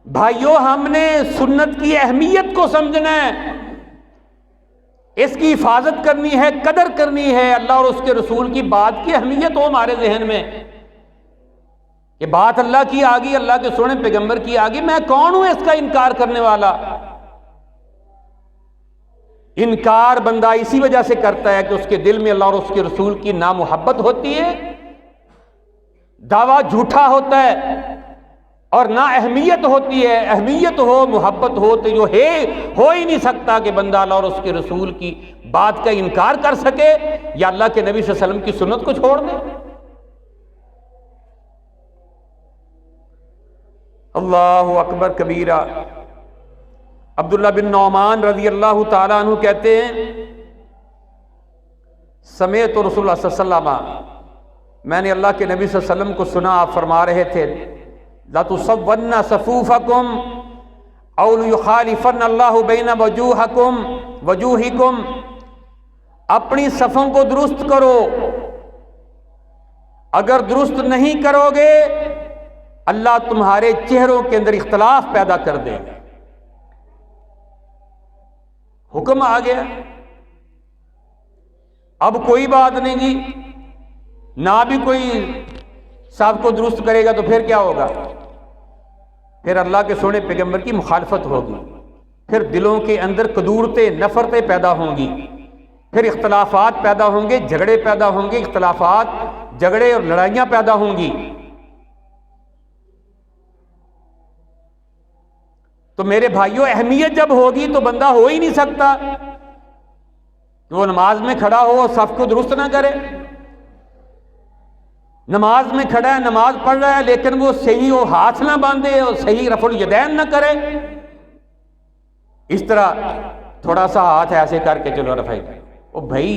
بھائیوں ہم نے سنت کی اہمیت کو سمجھنا ہے، اس کی حفاظت کرنی ہے، قدر کرنی ہے۔ اللہ اور اس کے رسول کی بات کی اہمیت ہو ہمارے ذہن میں کہ بات اللہ کی آ گئی، اللہ کے سونے پیغمبر کی آ گئی، میں کون ہوں اس کا انکار کرنے والا؟ انکار بندہ اسی وجہ سے کرتا ہے کہ اس کے دل میں اللہ اور اس کے رسول کی نامحبت ہوتی ہے، دعویٰ جھوٹا ہوتا ہے اور نا اہمیت ہوتی ہے۔ اہمیت ہو، محبت ہو تو جو ہو ہی نہیں سکتا کہ بندہ اللہ اور اس کے رسول کی بات کا انکار کر سکے یا اللہ کے نبی صلی اللہ علیہ وسلم کی سنت کو چھوڑ دے۔ اللہ اکبر کبیرہ۔ عبداللہ بن نعمان رضی اللہ تعالیٰ عنہ کہتے ہیں سمعت رسول اللہ صلی اللہ علیہ وسلم، میں نے اللہ کے نبی صلی اللہ علیہ وسلم کو سنا، آپ فرما رہے تھے لا تصون صفوفکم او لیخالفن اللہ بین وجوہکم، اپنی صفوں کو درست کرو، اگر درست نہیں کرو گے اللہ تمہارے چہروں کے اندر اختلاف پیدا کر دے گا۔ حکم آ گیا، اب کوئی بات نہیں جی، نہ بھی کوئی صاحب کو درست کرے گا تو پھر کیا ہوگا؟ پھر اللہ کے سونے پیغمبر کی مخالفت ہوگی، پھر دلوں کے اندر قدورتیں، نفرتیں پیدا ہوں گی، پھر اختلافات پیدا ہوں گے، جھگڑے پیدا ہوں گے، اختلافات، جھگڑے اور لڑائیاں پیدا ہوں گی۔ تو میرے بھائیوں اہمیت جب ہوگی تو بندہ ہو ہی نہیں سکتا کہ وہ نماز میں کھڑا ہو اور صف کو درست نہ کرے. نماز میں کھڑا ہے، نماز پڑھ رہا ہے، لیکن وہ صحیح وہ ہاتھ نہ باندھے اور صحیح رفع الیدین نہ کرے. اس طرح تھوڑا سا ہاتھ ایسے کر کے چلو رفع. او بھائی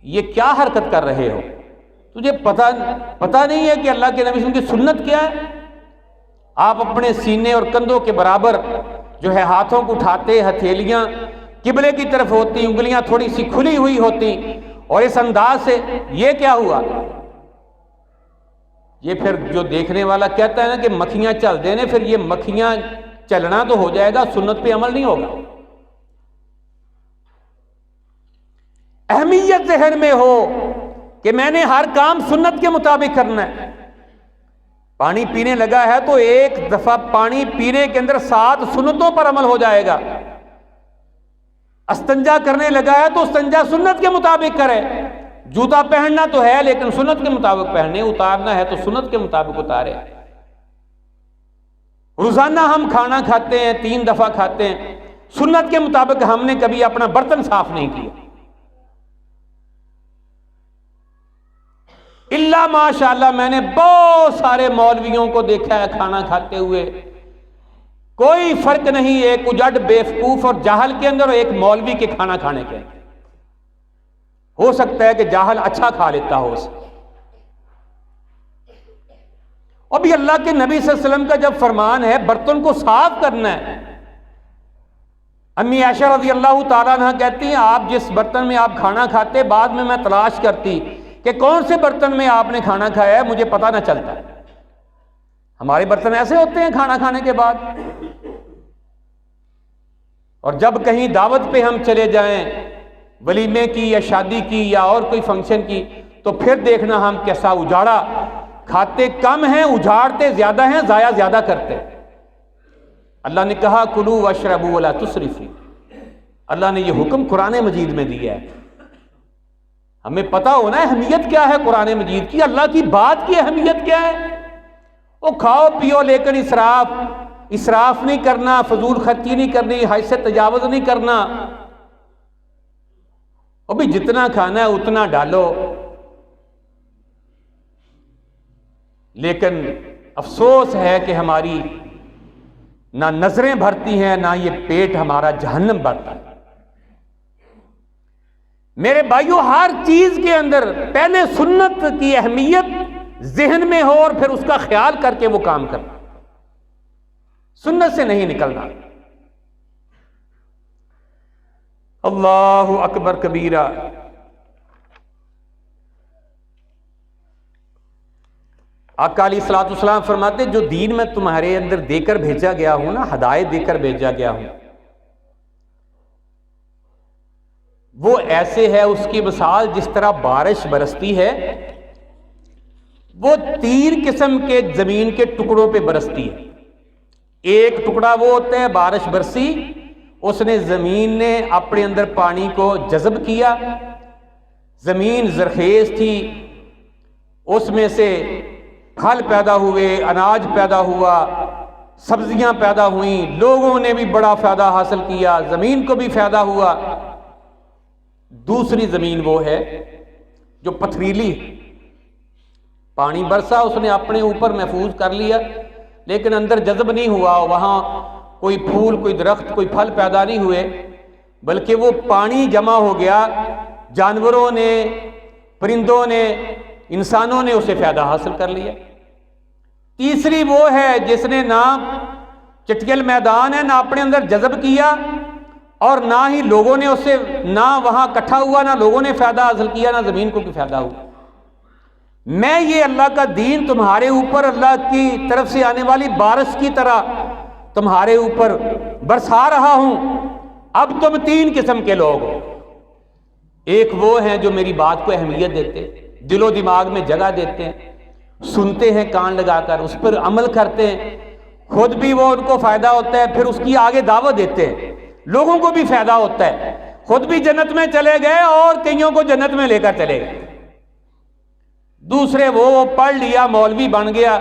یہ کیا حرکت کر رہے ہو؟ تجھے پتہ نہیں ہے کہ اللہ کے نبی صلی اللہ علیہ وسلم کی سنت کیا ہے؟ آپ اپنے سینے اور کندھوں کے برابر جو ہے ہاتھوں کو اٹھاتے، ہتھیلیاں قبلے کی طرف ہوتی، انگلیاں تھوڑی سی کھلی ہوئی ہوتی، اور اس انداز سے یہ کیا ہوا؟ یہ پھر جو دیکھنے والا کہتا ہے نا کہ مکھیاں چل دے نے، پھر یہ مکھیاں چلنا تو ہو جائے گا، سنت پہ عمل نہیں ہوگا. اہمیت ذہن میں ہو کہ میں نے ہر کام سنت کے مطابق کرنا ہے. پانی پینے لگا ہے تو ایک دفعہ پانی پینے کے اندر 7 سنتوں پر عمل ہو جائے گا. استنجا کرنے لگا ہے تو استنجا سنت کے مطابق کرے. جوتا پہننا تو ہے لیکن سنت کے مطابق پہنے، اتارنا ہے تو سنت کے مطابق اتارے. روزانہ ہم کھانا کھاتے ہیں، 3 دفعہ کھاتے ہیں، سنت کے مطابق ہم نے کبھی اپنا برتن صاف نہیں کیا. اللہ ماشاءاللہ میں نے بہت سارے مولویوں کو دیکھا ہے کھانا کھاتے ہوئے، کوئی فرق نہیں ایک اجڑ بیوقوف اور جاہل کے اندر اور ایک مولوی کے کھانا کھانے کے اندر. ہو سکتا ہے کہ جاہل اچھا کھا لیتا ہو اسے. اور بھی اللہ کے نبی صلی اللہ علیہ وسلم کا جب فرمان ہے برتن کو صاف کرنا ہے. امی عائشہ رضی اللہ تعالیٰ عنہ کہتی ہیں آپ جس برتن میں آپ کھانا کھاتے، بعد میں تلاش کرتی کہ کون سے برتن میں آپ نے کھانا کھایا ہے، مجھے پتہ نہ چلتا. ہمارے برتن ایسے ہوتے ہیں کھانا کھانے کے بعد. اور جب کہیں دعوت پہ ہم چلے جائیں، ولیمے کی یا شادی کی یا اور کوئی فنکشن کی، تو پھر دیکھنا ہم کیسا اجاڑا کھاتے کم ہیں، اجاڑتے زیادہ ہیں، ضائع زیادہ کرتے. اللہ نے کہا کلوا واشربوا ولا تسرفوا. اللہ نے یہ حکم قرآن مجید میں دیا ہے. ہمیں پتہ ہونا ہے اہمیت کیا ہے قرآن مجید کی، اللہ کی بات کی اہمیت کیا ہے. وہ کھاؤ پیو لیکن اسراف نہیں کرنا، فضول خرچی نہیں کرنی، حد سے تجاوز نہیں کرنا. اور بھی جتنا کھانا ہے اتنا ڈالو. لیکن افسوس ہے کہ ہماری نہ نظریں بھرتی ہیں، نہ یہ پیٹ ہمارا جہنم بھرتا ہے. میرے بھائیوں ہر چیز کے اندر پہلے سنت کی اہمیت ذہن میں ہو اور پھر اس کا خیال کر کے وہ کام کرنا، سنت سے نہیں نکلنا. اللہ اکبر کبیرہ. آقا علیہ الصلوۃ والسلام فرماتے جو دین میں تمہارے اندر دے کر بھیجا گیا ہوں نا، ہدایت دے کر بھیجا گیا ہوں، وہ ایسے ہے اس کی مثال جس طرح بارش برستی ہے، وہ 3 قسم کے زمین کے ٹکڑوں پہ برستی ہے. ایک ٹکڑا وہ ہوتا ہے بارش برسی، اس نے زمین نے اپنے اندر پانی کو جذب کیا، زمین زرخیز تھی، اس میں سے پھل پیدا ہوئے، اناج پیدا ہوا، سبزیاں پیدا ہوئیں، لوگوں نے بھی بڑا فائدہ حاصل کیا، زمین کو بھی فائدہ ہوا. دوسری زمین وہ ہے جو پتھریلی، پانی برسا اس نے اپنے اوپر محفوظ کر لیا لیکن اندر جذب نہیں ہوا، وہاں کوئی پھول، کوئی درخت، کوئی پھل پیدا نہیں ہوئے، بلکہ وہ پانی جمع ہو گیا، جانوروں نے، پرندوں نے، انسانوں نے اسے فائدہ حاصل کر لیا. تیسری وہ ہے جس نے نہ چٹکل میدان ہے، نہ اپنے اندر جذب کیا اور نہ ہی لوگوں نے اسے، نہ وہاں اکٹھا ہوا، نہ لوگوں نے فائدہ حاصل کیا، نہ زمین کو بھی فائدہ ہوا. میں یہ اللہ کا دین تمہارے اوپر اللہ کی طرف سے آنے والی بارش کی طرح تمہارے اوپر برسا رہا ہوں. اب تم 3 قسم کے لوگ ہو. ایک وہ ہیں جو میری بات کو اہمیت دیتے، دل و دماغ میں جگہ دیتے ہیں، سنتے ہیں کان لگا کر، اس پر عمل کرتے ہیں، خود بھی وہ ان کو فائدہ ہوتا ہے، پھر اس کی آگے دعوت دیتے ہیں، لوگوں کو بھی فائدہ ہوتا ہے، خود بھی جنت میں چلے گئے اور کئیوں کو جنت میں لے کر چلے گئے. دوسرے وہ پڑھ لیا، مولوی بن گیا،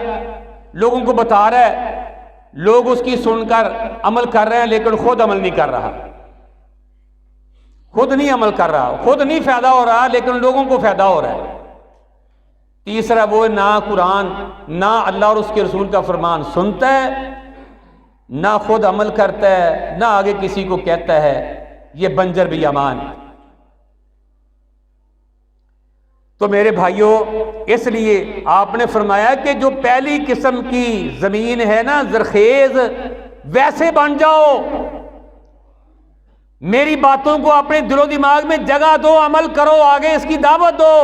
لوگوں کو بتا رہا ہے، لوگ اس کی سن کر عمل کر رہے ہیں لیکن خود عمل نہیں کر رہا، خود نہیں عمل کر رہا، خود نہیں فائدہ ہو رہا لیکن لوگوں کو فائدہ ہو رہا ہے۔ تیسرا وہ نہ قرآن نہ اللہ اور اس کے رسول کا فرمان سنتا ہے، نہ خود عمل کرتا ہے، نہ آگے کسی کو کہتا ہے، یہ بنجر بیمان۔ تو میرے بھائیوں، اس لیے آپ نے فرمایا کہ جو پہلی قسم کی زمین ہے نا زرخیز، ویسے بن جاؤ، میری باتوں کو اپنے دل و دماغ میں جگہ دو، عمل کرو، آگے اس کی دعوت دو،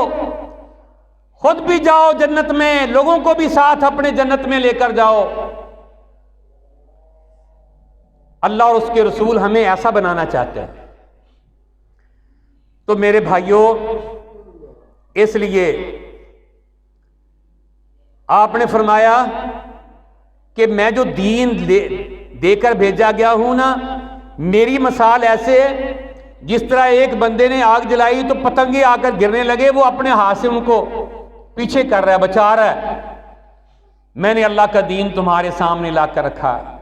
خود بھی جاؤ جنت میں، لوگوں کو بھی ساتھ اپنے جنت میں لے کر جاؤ۔ اللہ اور اس کے رسول ہمیں ایسا بنانا چاہتے ہیں۔ تو میرے بھائیوں، اس لیے آپ نے فرمایا کہ میں جو دین دے کر بھیجا گیا ہوں نا، میری مثال ایسے ہے جس طرح ایک بندے نے آگ جلائی تو پتنگے آ کر گرنے لگے، وہ اپنے ہاتھ سے ان کو پیچھے کر رہا ہے، بچا رہا ہے۔ میں نے اللہ کا دین تمہارے سامنے لا کر رکھا ہے،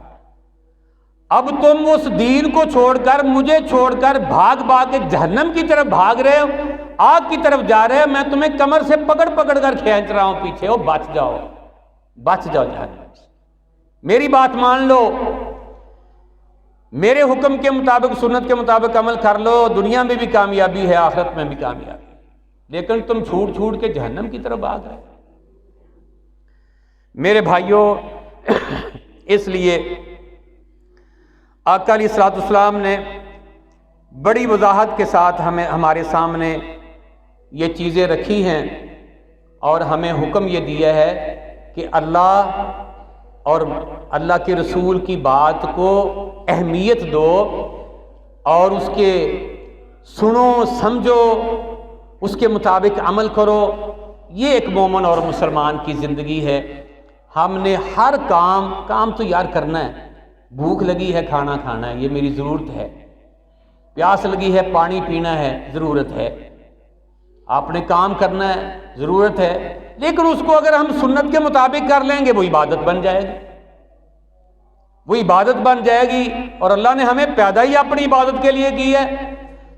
اب تم اس دین کو چھوڑ کر، مجھے چھوڑ کر بھاگ بھاگ کے جہنم کی طرف بھاگ رہے ہو، آگ کی طرف جا رہے ہو، میں تمہیں کمر سے پکڑ پکڑ کر کھینچ رہا ہوں پیچھے، بچ جاؤ، بچ جاؤ جہنم سے، میری بات مان لو، میرے حکم کے مطابق، سنت کے مطابق عمل کر لو، دنیا میں بھی کامیابی ہے، آخرت میں بھی کامیابی ہے۔ لیکن تم چھوٹ کے جہنم کی طرف بھاگ رہے ہو۔ میرے بھائیوں، اس لیے آقا علیہ الصلوۃ والسلام نے بڑی وضاحت کے ساتھ ہمارے سامنے یہ چیزیں رکھی ہیں، اور ہمیں حکم یہ دیا ہے کہ اللہ اور اللہ کے رسول کی بات کو اہمیت دو، اور اس کے سنو، سمجھو، اس کے مطابق عمل کرو۔ یہ ایک مومن اور مسلمان کی زندگی ہے۔ ہم نے ہر کام تو یار کرنا ہے، بھوک لگی ہے کھانا کھانا ہے، یہ میری ضرورت ہے، پیاس لگی ہے پانی پینا ہے، ضرورت ہے، آپ نے کام کرنا ہے، ضرورت ہے، لیکن اس کو اگر ہم سنت کے مطابق کر لیں گے وہ عبادت بن جائے گی، وہ عبادت بن جائے گی، اور اللہ نے ہمیں پیدا ہی اپنی عبادت کے لیے کی ہے۔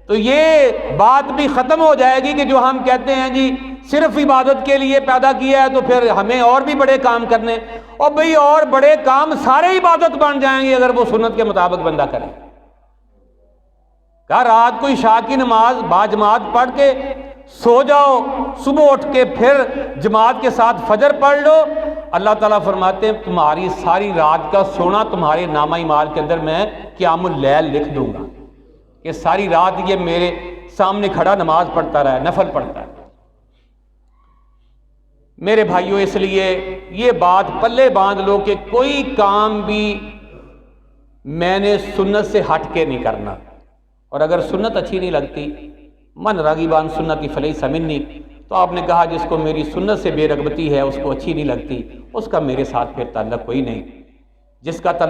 تو یہ بات بھی ختم ہو جائے گی کہ جو ہم کہتے ہیں جی صرف عبادت کے لیے پیدا کیا ہے تو پھر ہمیں اور بھی بڑے کام کرنے، اور بھئی اور بڑے کام سارے عبادت بن جائیں گے اگر وہ سنت کے مطابق بندہ کرے۔ کہا رات کو عشاء کی نماز باجماعت پڑھ کے سو جاؤ، صبح اٹھ کے پھر جماعت کے ساتھ فجر پڑھ لو، اللہ تعالیٰ فرماتے ہیں تمہاری ساری رات کا سونا تمہارے نامہ اعمال کے اندر میں قیام اللیل لکھ دوں گا، کہ ساری رات یہ میرے سامنے کھڑا نماز پڑھتا رہا ہے، نفل پڑھتا ہے۔ میرے بھائیوں، اس لیے یہ بات پلے باندھ لو کہ کوئی کام بھی میں نے سنت سے ہٹ کے نہیں کرنا، اور اگر سنت اچھی نہیں لگتی، من راغب عن سنتی فلیس منی، تو آپ نے کہا جس کو میری سنت سے بے رغبتی ہے، اس کو اچھی نہیں لگتی، اس کا میرے ساتھ پھر تعلق کوئی نہیں، جس کا تعلق